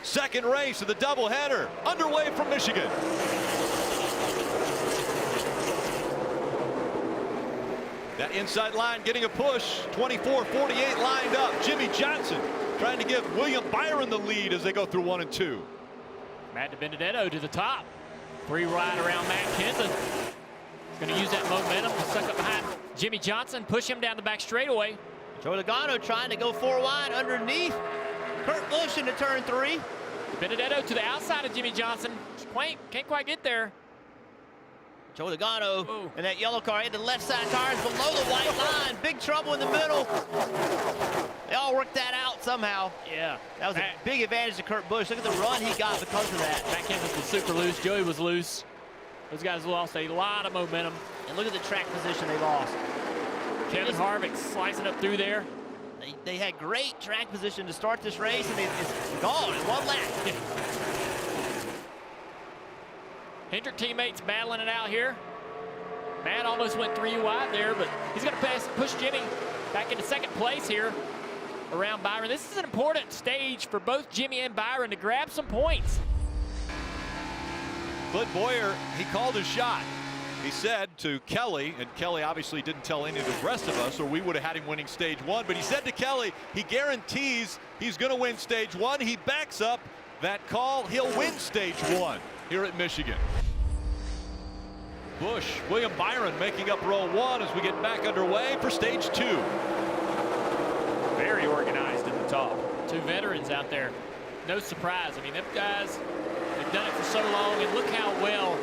Second race of the doubleheader underway from Michigan. That inside line getting a push. 24-48 lined up. Jimmy Johnson trying to give William Byron the lead as they go through 1 and 2. Matt DiBenedetto to the top. 3 wide around Matt Kenseth. He's going to use that momentum to suck up behind Jimmy Johnson, push him down the back straightaway. Joey Logano trying to go 4 wide underneath Kurt Busch into turn 3. DiBenedetto to the outside of Jimmy Johnson. Can't quite get there. Joey Logano in that yellow car, hit the left side tires below the white line. Big trouble in the middle. They all worked that out somehow. Yeah. That was a big advantage to Kurt Busch. Look at the run he got because of that. Matt Kenseth was super loose. Joey was loose. Those guys lost a lot of momentum. And look at the track position they lost. Kevin Harvick slicing up through there. They had great track position to start this race, and it's gone in 1 lap. Hendrick teammates battling it out here. Matt almost went 3 wide there, but he's going to push Jimmy back into second place here around Byron. This is an important stage for both Jimmy and Byron to grab some points. Clint Boyer, he called his shot. He said to Kelly, and Kelly obviously didn't tell any of the rest of us, or we would have had him winning stage 1, but he said to Kelly, he guarantees he's going to win stage 1. He backs up that call. He'll win stage 1 here at Michigan. Busch, William Byron making up row 1 as we get back underway for stage 2. Very organized in the top. 2 veterans out there. No surprise. I mean, them guys, they've done it for so long, and look how well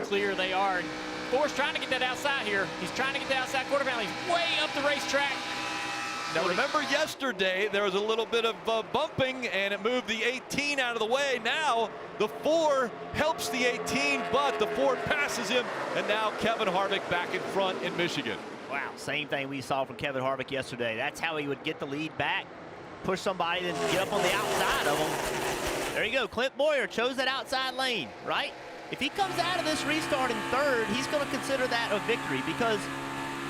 clear they are. And Forrest trying to get that outside here. He's trying to get the outside quarter panel. He's way up the racetrack. Now remember yesterday there was a little bit of bumping and it moved the 18 out of the way. Now the 4 helps the 18, but the Ford passes him, and now Kevin Harvick back in front in Michigan. Wow, same thing we saw from Kevin Harvick yesterday. That's how he would get the lead back, push somebody, then get up on the outside of them. There you go. Clint Boyer chose that outside lane, right? If he comes out of this restart in 3rd, he's going to consider that a victory because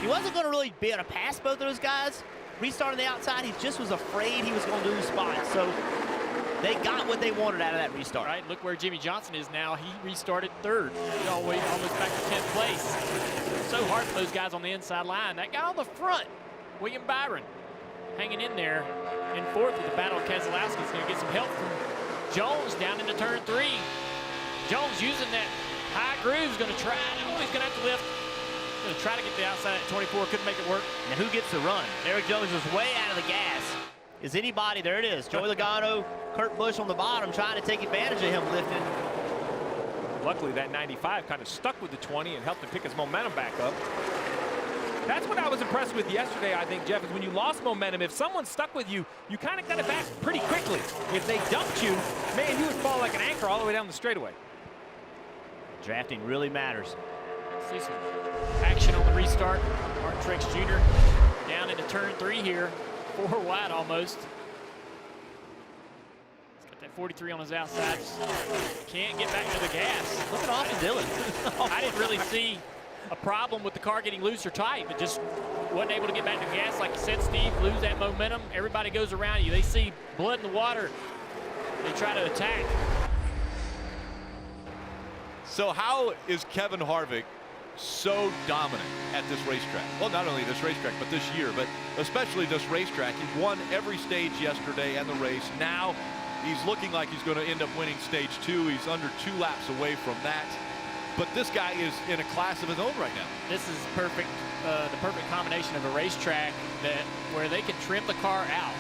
he wasn't going to really be able to pass both of those guys. Restart on the outside, he just was afraid he was going to lose spots. So they got what they wanted out of that restart. Right, look where Jimmy Johnson is now. He restarted 3rd. He's always almost back to 10th place. So hard for those guys on the inside line. That guy on the front, William Byron, hanging in there in 4th with the battle of Keselowski. He's going to get some help from Jones down into turn 3. Jones using that high groove is going to try. Oh, he's going to have to lift. Going to try to get the outside at 24. Couldn't make it work. Now who gets the run? Eric Jones is way out of the gas. Is anybody? There it is. Joey Logano, Kurt Busch on the bottom trying to take advantage of him lifting. Luckily that 95 kind of stuck with the 20 and helped him pick his momentum back up. That's what I was impressed with yesterday, I think, Jeff, is when you lost momentum, if someone stuck with you, you kind of got it back pretty quickly. If they dumped you, man, you would fall like an anchor all the way down the straightaway. Drafting really matters. See some action on the restart. Martin Truex Jr. down into turn 3 here. 4 wide almost. He's got that 43 on his outside. Can't get back to the gas. Looking Austin Dillon. I didn't really see a problem with the car getting loose or tight, but just wasn't able to get back to the gas. Like you said, Steve, lose that momentum. Everybody goes around you. They see blood in the water. They try to attack. So how is Kevin Harvick so dominant at this racetrack? Well, not only this racetrack, but this year, but especially this racetrack. He won every stage yesterday and the race. Now he's looking like he's going to end up winning stage 2. He's under 2 laps away from that. But this guy is in a class of his own right now. This is perfect, the perfect combination of a racetrack where they can trim the car out,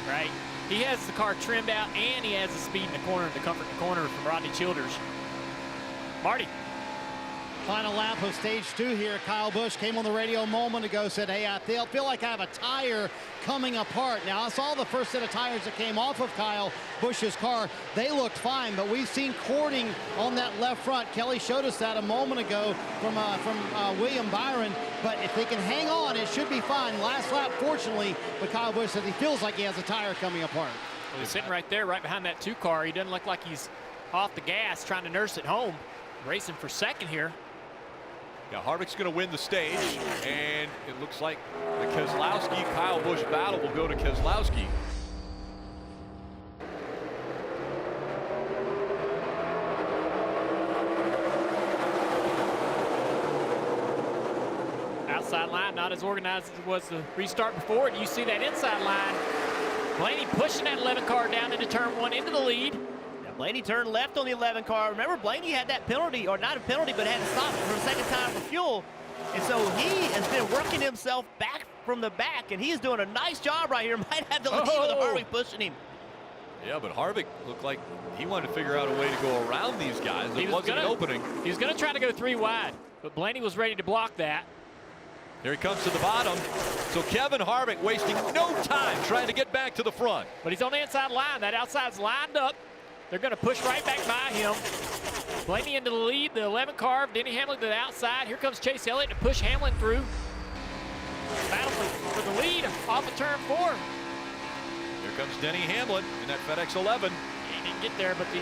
right? He has the car trimmed out, and he has the speed in the corner, the comfort in the corner from Rodney Childers. Marty. Final lap of stage 2 here. Kyle Busch came on the radio a moment ago, said, hey, I feel like I have a tire coming apart. Now, I saw the first set of tires that came off of Kyle Busch's car. They looked fine, but we've seen cording on that left front. Kelly showed us that a moment ago from William Byron. But if they can hang on, it should be fine. Last lap, fortunately, but Kyle Busch says he feels like he has a tire coming apart. Well, he's sitting right there, right behind that 2 car. He doesn't look like he's off the gas, trying to nurse it home. Racing for second here. Yeah, Harvick's going to win the stage, and it looks like the Keselowski-Kyle Busch battle will go to Keselowski. outside line, not as organized as it was the restart before. And you see that inside line. Blaney pushing that 11 car down into turn 1 into the lead. Now Blaney turned left on the 11 car. Remember, Blaney had that penalty, or not a penalty, but had to stop for the second time for fuel. And so he has been working himself back from the back, and he is doing a nice job right here. Might have the lead with Harvick pushing him. Yeah, but Harvick looked like he wanted to figure out a way to go around these guys. It wasn't an opening. He was going to try to go 3 wide, but Blaney was ready to block that. Here he comes to the bottom. So Kevin Harvick wasting no time trying to get back to the front. But he's on the inside line. That outside's lined up. They're going to push right back by him. Blaney into the lead, the 11 car, Denny Hamlin to the outside. Here comes Chase Elliott to push Hamlin through. Battle for the lead off of turn 4. Here comes Denny Hamlin in that FedEx 11. He didn't get there, but the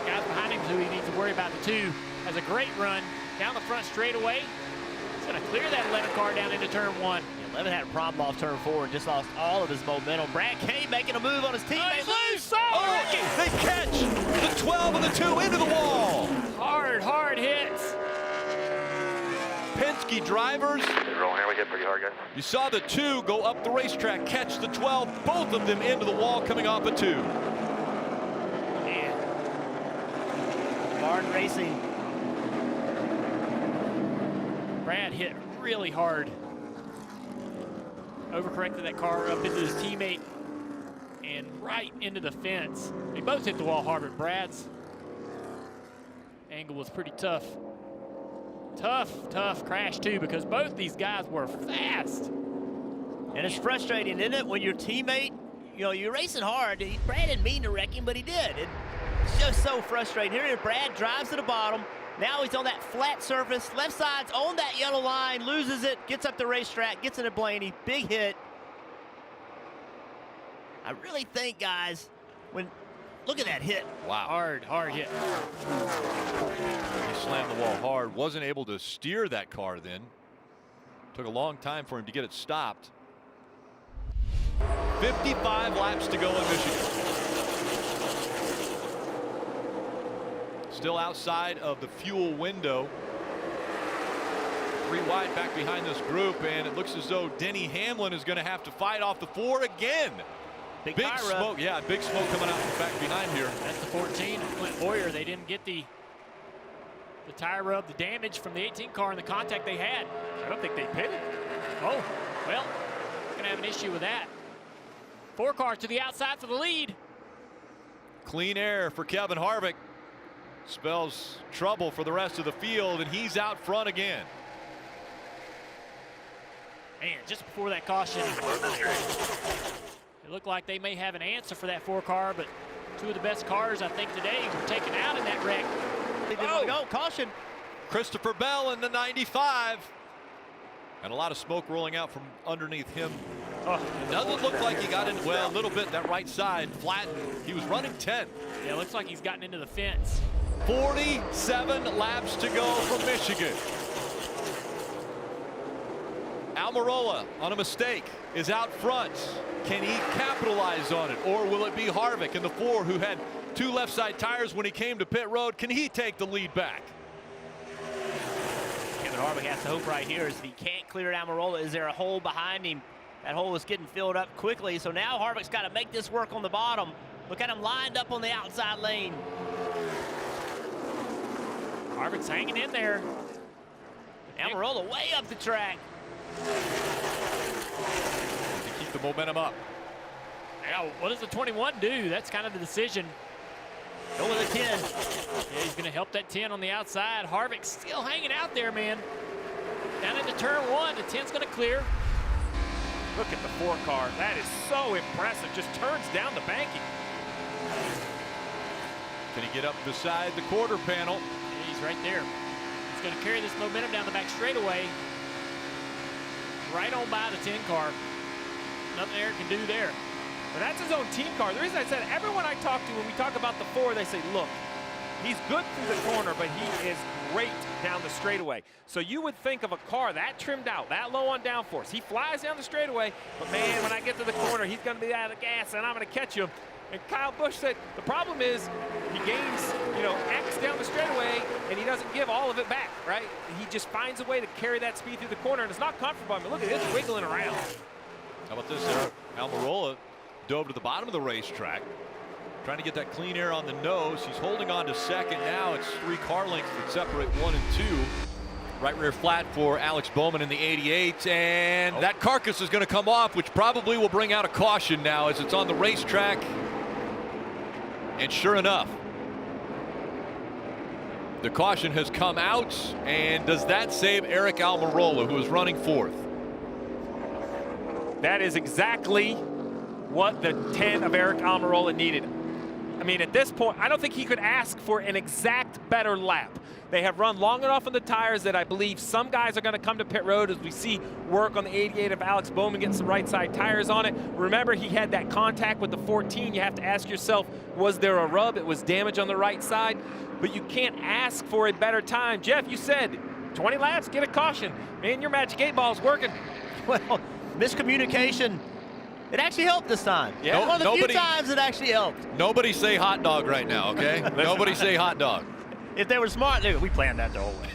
guys behind him who he needs to worry about, the 2, has a great run down the front straightaway. He's going to clear that 11 car down into turn 1. 11 had a problem off turn 4 and just lost all of his momentum. Brad Keselowski making a move on his teammate. Loose! They catch the 12 and the 2 into the wall. Hard hits. Penske drivers. We hit pretty hard, guys. You saw the 2 go up the racetrack, catch the 12, both of them into the wall coming off a 2. Man. Hard racing. Brad hit really hard. Overcorrected that car up into his teammate and right into the fence. They both hit the wall hard, but Brad's angle was pretty tough. Tough crash too, because both these guys were fast. And it's frustrating, isn't it, when your teammate, you know, you're racing hard. Brad didn't mean to wreck him, but he did. It's just so frustrating. Here, Brad drives to the bottom. Now he's on that flat surface. Left side's on that yellow line, loses it, gets up the racetrack, gets into Blaney. Big hit. I really think, guys, look at that hit. Wow. Hard hit. He slammed the wall hard. Wasn't able to steer that car then. Took a long time for him to get it stopped. 55 laps to go in Michigan. Still outside of the fuel window. 3 wide back behind this group, and it looks as though Denny Hamlin is going to have to fight off the 4 again. Big smoke, yeah, big smoke coming out from back behind here. That's the 14, Clint Boyer. They didn't get the tire rub, the damage from the 18 car and the contact they had. I don't think they pitted. Oh, well, gonna have an issue with that. 4 cars to the outside for the lead. Clean air for Kevin Harvick. Spells trouble for the rest of the field, and he's out front again. Man, just before that caution, it looked like they may have an answer for that 4 car, but 2 of the best cars, I think, today were taken out in that wreck. Go, caution. Christopher Bell in the 95. And a lot of smoke rolling out from underneath him. It doesn't look like he got in, well, a little bit, that right side flattened. He was running 10. Yeah, it looks like he's gotten into the fence. 47 laps to go from Michigan. Almirola on a mistake is out front. Can he capitalize on it, or will it be Harvick in the 4 who had 2 left side tires when he came to pit road? Can he take the lead back? Kevin Harvick has to hope right here is if he can't clear Almirola, is there a hole behind him? That hole is getting filled up quickly, so now Harvick's got to make this work on the bottom. Look at him lined up on the outside lane. Harvick's hanging in there. Almirola way up the track. To keep the momentum up. Now, what does the 21 do? That's kind of the decision. Go with a 10. Yeah, he's going to help that 10 on the outside. Harvick's still hanging out there, man. Down into turn 1, the 10's going to clear. Look at the 4 car. That is so impressive. Just turns down the banking. Can he get up beside the quarter panel? Yeah, he's right there. He's going to carry this momentum down the back straightaway. Right on by the 10 car. Nothing Eric can do there. But that's his own team car. The reason I said everyone I talk to, when we talk about the 4, they say, look, he's good through the corner, but he is great down the straightaway. So you would think of a car that trimmed out, that low on downforce. He flies down the straightaway, but man, when I get to the corner, he's going to be out of gas, and I'm going to catch him. And Kyle Busch said the problem is he gains, X down the straightaway, and he doesn't give all of it back, right? He just finds a way to carry that speed through the corner, and it's not comfortable. I mean, look at this wiggling around. How about this there? Almirola dove to the bottom of the racetrack, trying to get that clean air on the nose. He's holding on to second now. It's 3 car lengths that separate 1 and 2. Right rear flat for Alex Bowman in the 88, and that carcass is going to come off, which probably will bring out a caution now as it's on the racetrack. And sure enough, the caution has come out, and does that save Eric Almirola, who is running 4th? That is exactly what the 10 of Eric Almirola needed. I mean, at this point, I don't think he could ask for an exact better lap. They have run long enough on the tires that I believe some guys are going to come to pit road as we see work on the 88 of Alex Bowman, getting some right side tires on it. Remember, he had that contact with the 14. You have to ask yourself, was there a rub? It was damage on the right side, but you can't ask for a better time. Jeff, you said 20 laps, get a caution. Man, your Magic 8 ball is working. Well, miscommunication. It actually helped this time. Yeah. One of the few times it actually helped. Nobody say hot dog right now, okay? Nobody say hot dog. If they were smart, we planned that the whole way.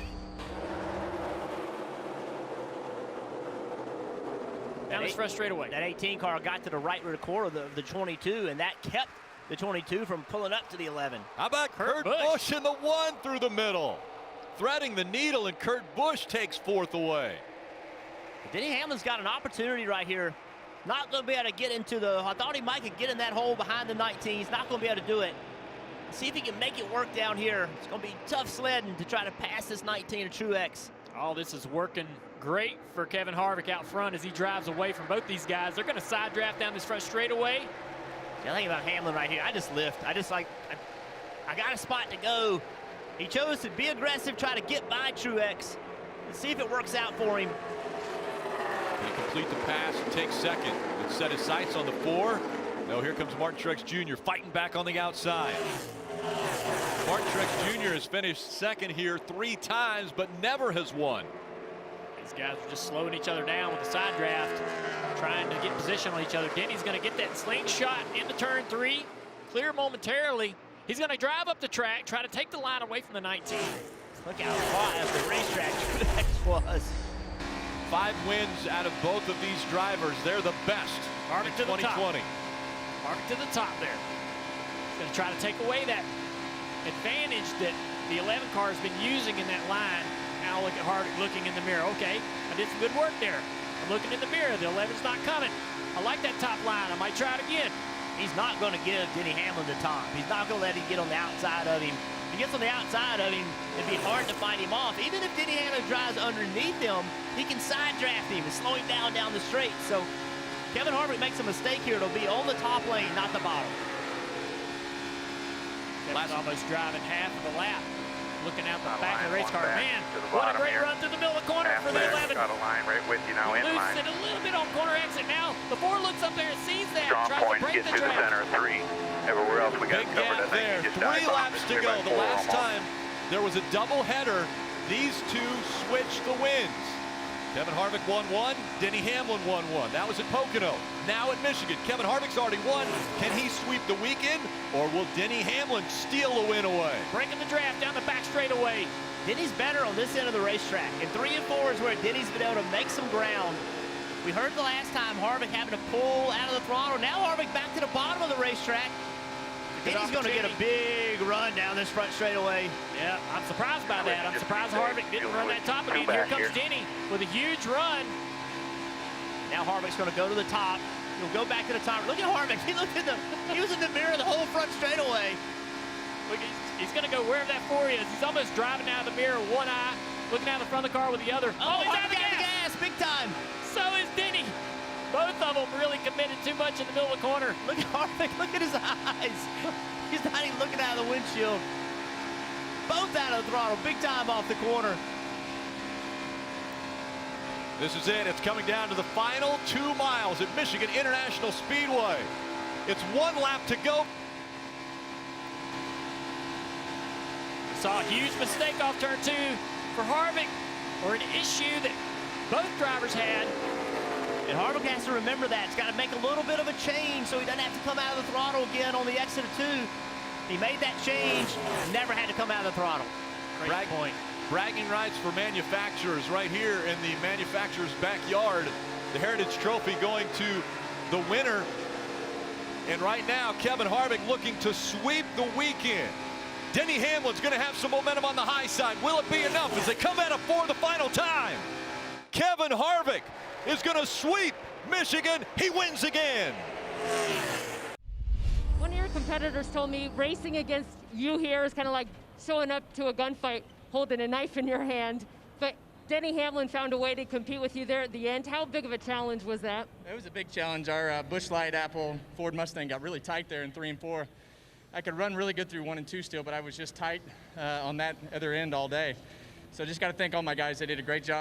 Down this front straightaway. That 18 car got to the right rear quarter of the 22, and that kept the 22 from pulling up to the 11. How about Kurt Busch in the 1 through the middle? Threading the needle, and Kurt Busch takes 4th away. Denny Hamlin's got an opportunity right here. Not going to be able to get into I thought he might could get in that hole behind the 19. He's not going to be able to do it. See if he can make it work down here. It's going to be tough sledding to try to pass this 19 of Truex. All this is working great for Kevin Harvick out front as he drives away from both these guys. They're going to side draft down this front straightaway. The thing about Hamlin right here, I just lift. I got a spot to go. He chose to be aggressive, try to get by Truex. Let's see if it works out for him. He complete the pass and take second and set his sights on the 4. No, here comes Martin Truex Jr. fighting back on the outside. Martin Truex Jr. has finished second here 3 times, but never has won. These guys are just slowing each other down with the side draft, trying to get position on each other. Denny's going to get that slingshot into turn 3, clear momentarily. He's going to drive up the track, try to take the line away from the 19. Look how far at the racetrack Truex was. 5 wins out of both of these drivers. They're the best in 2020. Harvick to the top there. He's going to try to take away that advantage that the 11 car has been using in that line. Now look at Harvick looking in the mirror. Okay, I did some good work there. I'm looking in the mirror. The 11's not coming. I like that top line. I might try it again. He's not going to give Denny Hamlin the top. He's not going to let him get on the outside of him. If he gets on the outside of him, it'd be hard to fight him off. Even if Denny Hamlin drives underneath him, he can side draft him and slow him down the straight. So Kevin Harvick makes a mistake here. It'll be on the top lane, not the bottom. Kevin's almost driving half of the lap. Looking out the back of the race car. Man, what a great run through the middle of the corner for the 11. Got a line right with you now in line. Loses it a little bit on corner exit now. The 4 looks up there and sees that. Strong Tries point, to break get the to the draft. center of 3. Everywhere else we got Big covered. gap I think there. he just 3 dives off laps it, to 3 go. by The 4 last almost. time there was a double header, these 2 switched the wins. Kevin Harvick won 1, Denny Hamlin won 1. That was at Pocono. Now at Michigan. Kevin Harvick's already won. Can he sweep the weekend, or will Denny Hamlin steal a win away? Breaking the draft down the back straightaway. Denny's better on this end of the racetrack. And 3 and 4 is where Denny's been able to make some ground. We heard the last time Harvick having to pull out of the throttle. Now Harvick back to the bottom of the racetrack. Denny's going to get a big run down this front straightaway. Yeah, I'm surprised by that. I'm surprised Harvick didn't run that top again. Here comes Denny with a huge run. Now Harvick's going to go to the top. He'll go back to the top. Look at Harvick. He was in the mirror the whole front straightaway. Look, he's going to go wherever that 4 is. He's almost driving out of the mirror with one eye, looking out the front of the car with the other. Oh, he's out out of the gas. big time. So is Denny. Both of them really committed too much in the middle of the corner. Look at Harvick. Look at his eyes. He's not even looking out of the windshield. Both out of the throttle. Big time off the corner. This is it. It's coming down to the final 2 miles at Michigan International Speedway. It's 1 lap to go. Saw a huge mistake off turn 2 for Harvick, or an issue that both drivers had. And Harvick has to remember that. He's got to make a little bit of a change so he doesn't have to come out of the throttle again on the exit of 2. He made that change, never had to come out of the throttle. Great point. Bragging rights for manufacturers right here in the manufacturer's backyard. The Heritage Trophy going to the winner. And right now, Kevin Harvick looking to sweep the weekend. Denny Hamlin's going to have some momentum on the high side. Will it be enough as they come at it for the final time? Kevin Harvick is going to sweep Michigan. He wins again. One of your competitors told me racing against you here is kind of like showing up to a gunfight holding a knife in your hand. But Denny Hamlin found a way to compete with you there at the end. How big of a challenge was that? It was a big challenge. Our Busch Light Apple Ford Mustang got really tight there in 3 and 4. I could run really good through 1 and 2 still, but I was just tight on that other end all day. So just got to thank all my guys. They did a great job.